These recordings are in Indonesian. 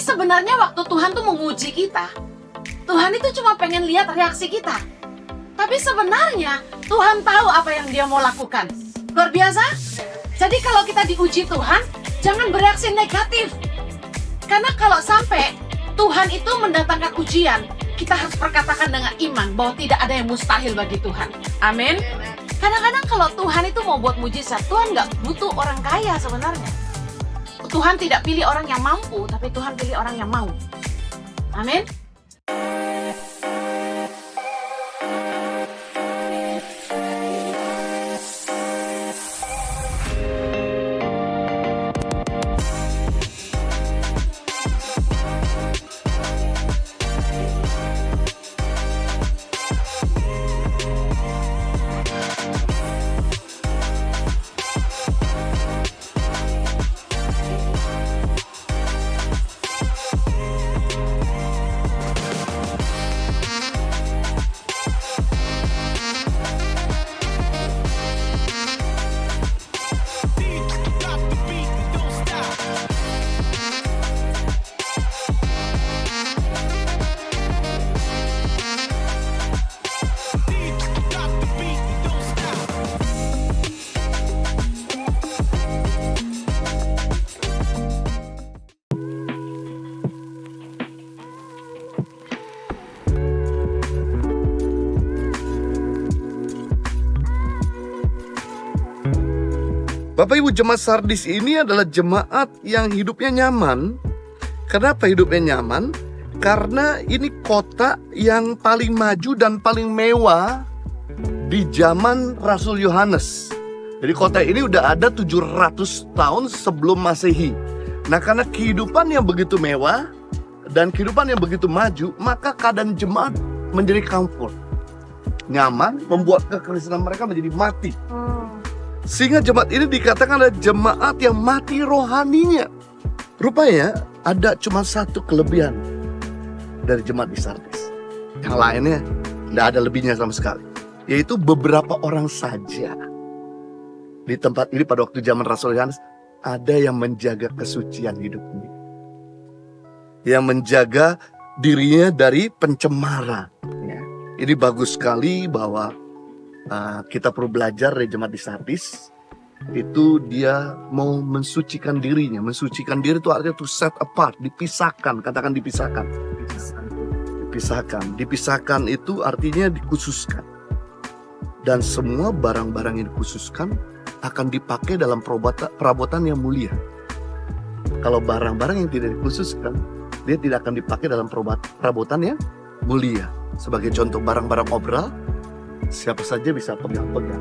sebenarnya waktu Tuhan tuh menguji kita, Tuhan itu cuma pengen lihat reaksi kita. Tapi sebenarnya Tuhan tahu apa yang dia mau lakukan. Luar biasa. Jadi kalau kita diuji Tuhan, jangan bereaksi negatif. Karena kalau sampai Tuhan itu mendatangkan ujian, kita harus perkatakan dengan iman bahwa tidak ada yang mustahil bagi Tuhan. Amin. Kadang-kadang kalau Tuhan itu mau buat mujizat, Tuhan nggak butuh orang kaya sebenarnya. Tuhan tidak pilih orang yang mampu, tapi Tuhan pilih orang yang mau. Amin. Bapak Ibu, jemaat Sardis ini adalah jemaat yang hidupnya nyaman. Kenapa hidupnya nyaman? Karena ini kota yang paling maju dan paling mewah di zaman Rasul Yohanes. Jadi kota ini udah ada 700 tahun sebelum Masehi. Nah, karena kehidupan yang begitu mewah dan kehidupan yang begitu maju, maka keadaan jemaat menjadi comfort. Nyaman, membuat kekristenan mereka menjadi mati. Sehingga jemaat ini dikatakan adalah jemaat yang mati rohaninya. Rupanya ada cuma satu kelebihan dari jemaat di Sardis. Yang lainnya tidak ada lebihnya sama sekali. Yaitu beberapa orang saja. Di tempat ini pada waktu zaman Rasul Yohanes, ada yang menjaga kesucian hidupnya. Yang menjaga dirinya dari pencemaran. Ini bagus sekali bahwa kita perlu belajar dari jemaat di Sardis. Itu dia mau mensucikan dirinya. Mensucikan diri itu artinya to set apart, dipisahkan. Katakan dipisahkan. Dipisahkan itu artinya dikhususkan. Dan semua barang-barang yang dikhususkan akan dipakai dalam perabotan yang mulia. Kalau barang-barang yang tidak dikhususkan, dia tidak akan dipakai dalam perabotan yang mulia. Sebagai contoh, barang-barang obral, siapa saja bisa pegang-pegang.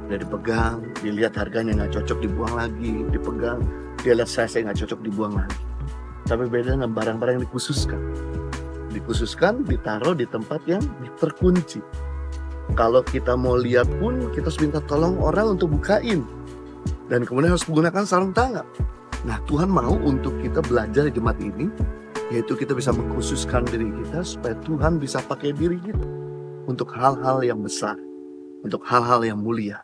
Dia dipegang, dilihat harganya nggak cocok, dibuang lagi. Dipegang, dia lihat saya nggak cocok, dibuang lagi. Tapi beda dengan barang-barang yang dikhususkan. Dikhususkan, ditaruh di tempat yang terkunci. Kalau kita mau lihat pun, kita harus minta tolong orang untuk bukain. Dan kemudian harus menggunakan sarung tangan. Nah, Tuhan mau untuk kita belajar di jemaat ini, yaitu kita bisa mengkhususkan diri kita supaya Tuhan bisa pakai diri kita untuk hal-hal yang besar, untuk hal-hal yang mulia.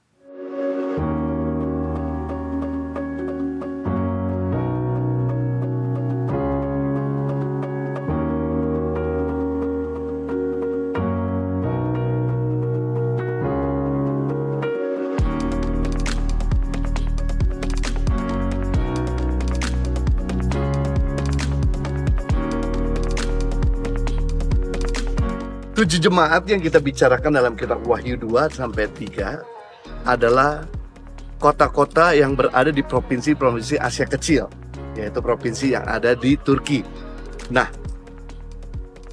Tujuh jemaat yang kita bicarakan dalam kitab Wahyu 2-3 adalah kota-kota yang berada di provinsi-provinsi Asia Kecil, yaitu provinsi yang ada di Turki. Nah,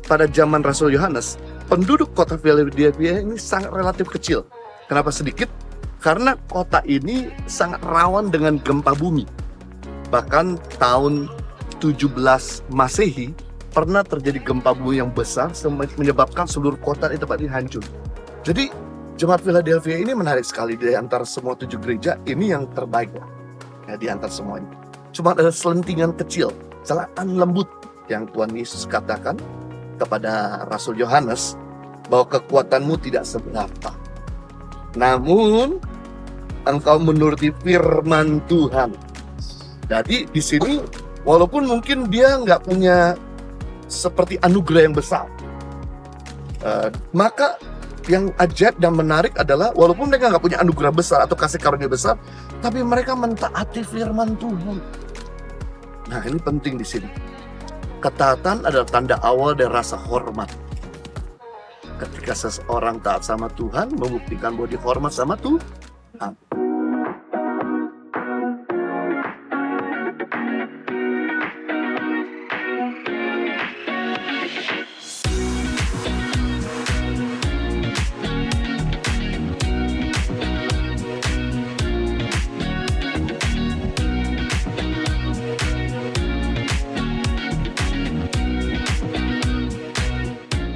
pada zaman Rasul Yohanes, penduduk kota Philadelphia ini sangat relatif kecil. Kenapa sedikit? Karena kota ini sangat rawan dengan gempa bumi. Bahkan tahun 17 Masehi pernah terjadi gempa bumi yang besar menyebabkan seluruh kota di tempat ini hancur. Jadi jemaat Philadelphia ini menarik sekali. Di antara semua 7 gereja, ini yang terbaik lah, ya, di antara semuanya. Cuma ada selentingan kecil, celaan lembut yang Tuhan Yesus katakan kepada Rasul Yohanes bahwa kekuatanmu tidak seberapa, namun engkau menuruti firman Tuhan. Jadi di sini Walaupun mungkin dia nggak punya seperti anugerah yang besar. Maka yang ajaib dan menarik adalah walaupun mereka nggak punya anugerah besar atau kasih karunia besar, tapi mereka mentaati firman Tuhan. Nah, ini penting di sini. Ketaatan adalah tanda awal dari rasa hormat. Ketika seseorang taat sama Tuhan, membuktikan bahwa dia hormat sama Tuhan.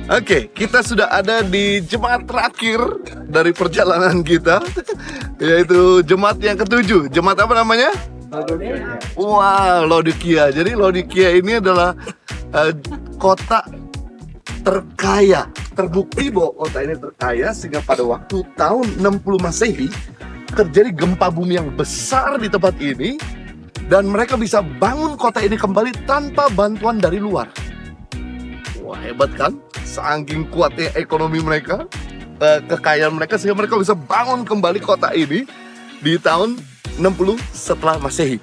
Oke, kita sudah ada di jemaat terakhir dari perjalanan kita, yaitu jemaat yang ketujuh. Jemaat apa namanya? Wah, Laodikia. Jadi Laodikia ini adalah kota terkaya. Terbukti bahwa kota ini terkaya sehingga pada waktu tahun 60 Masehi terjadi gempa bumi yang besar di tempat ini, dan mereka bisa bangun kota ini kembali tanpa bantuan dari luar. Wah, hebat kan? Saking kuatnya ekonomi mereka, kekayaan mereka, sehingga mereka bisa bangun kembali kota ini di tahun 60 setelah Masehi.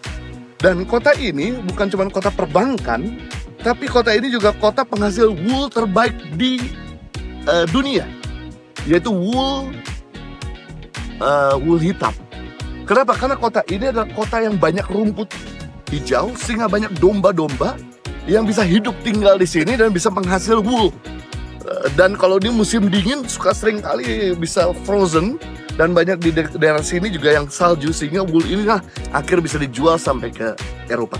Dan kota ini bukan cuma kota perbankan, tapi kota ini juga kota penghasil wool terbaik di dunia, yaitu wool hitam. Kenapa? Karena kota ini adalah kota yang banyak rumput hijau, sehingga banyak domba-domba yang bisa hidup tinggal di sini dan bisa menghasil wool. Dan kalau di musim dingin suka sering kali bisa frozen, dan banyak di daerah sini juga yang salju, sehingga wool ini akhirnya bisa dijual sampai ke Eropa.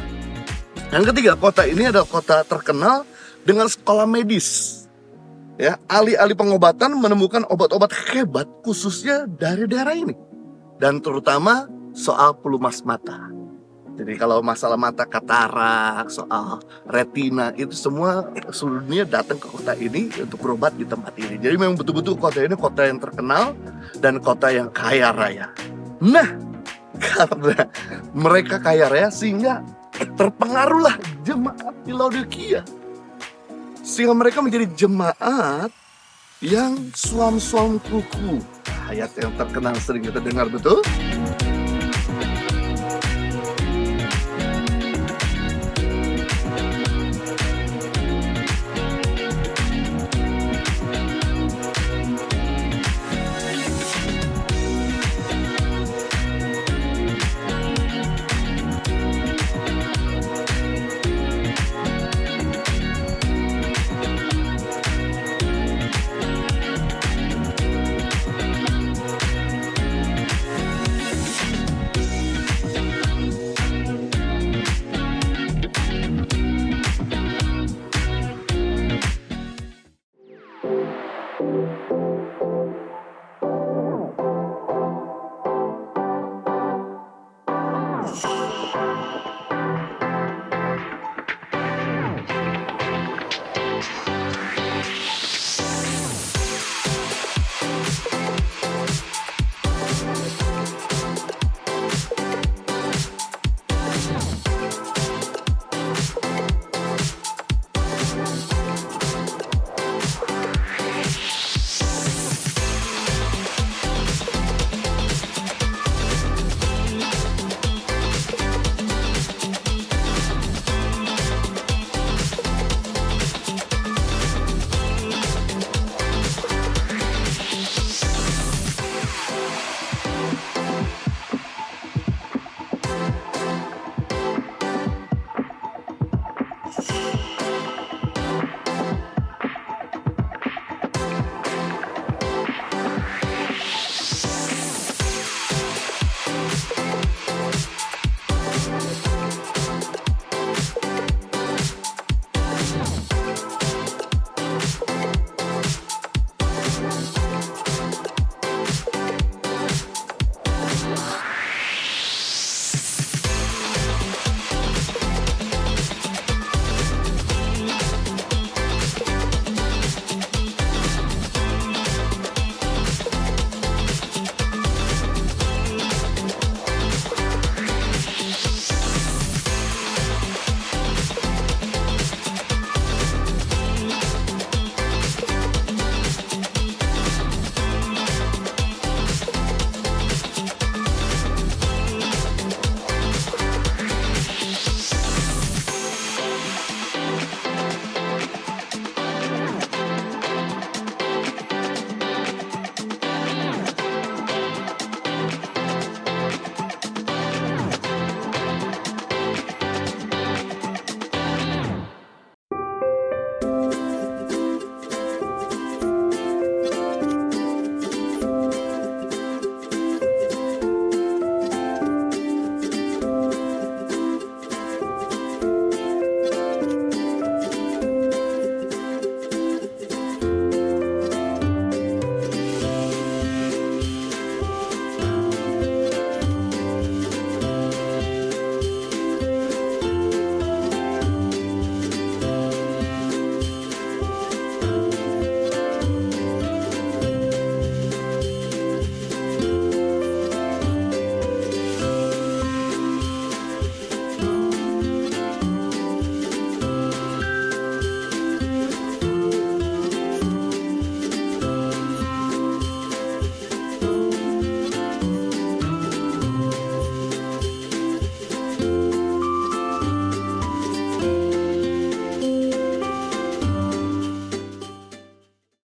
Yang ketiga, kota ini adalah kota terkenal dengan sekolah medis. Ya, ahli-ahli pengobatan menemukan obat-obat hebat khususnya dari daerah ini, dan terutama soal pelumas mata. Jadi kalau masalah mata, katarak, soal retina, itu semua seluruh dunia datang ke kota ini untuk berobat di tempat ini. Jadi memang betul-betul kota ini kota yang terkenal dan kota yang kaya raya. Nah, karena mereka kaya raya sehingga terpengaruhlah jemaat di Laodikia. Sehingga mereka menjadi jemaat yang suam-suam kuku. Ayat yang terkenal sering kita dengar, betul?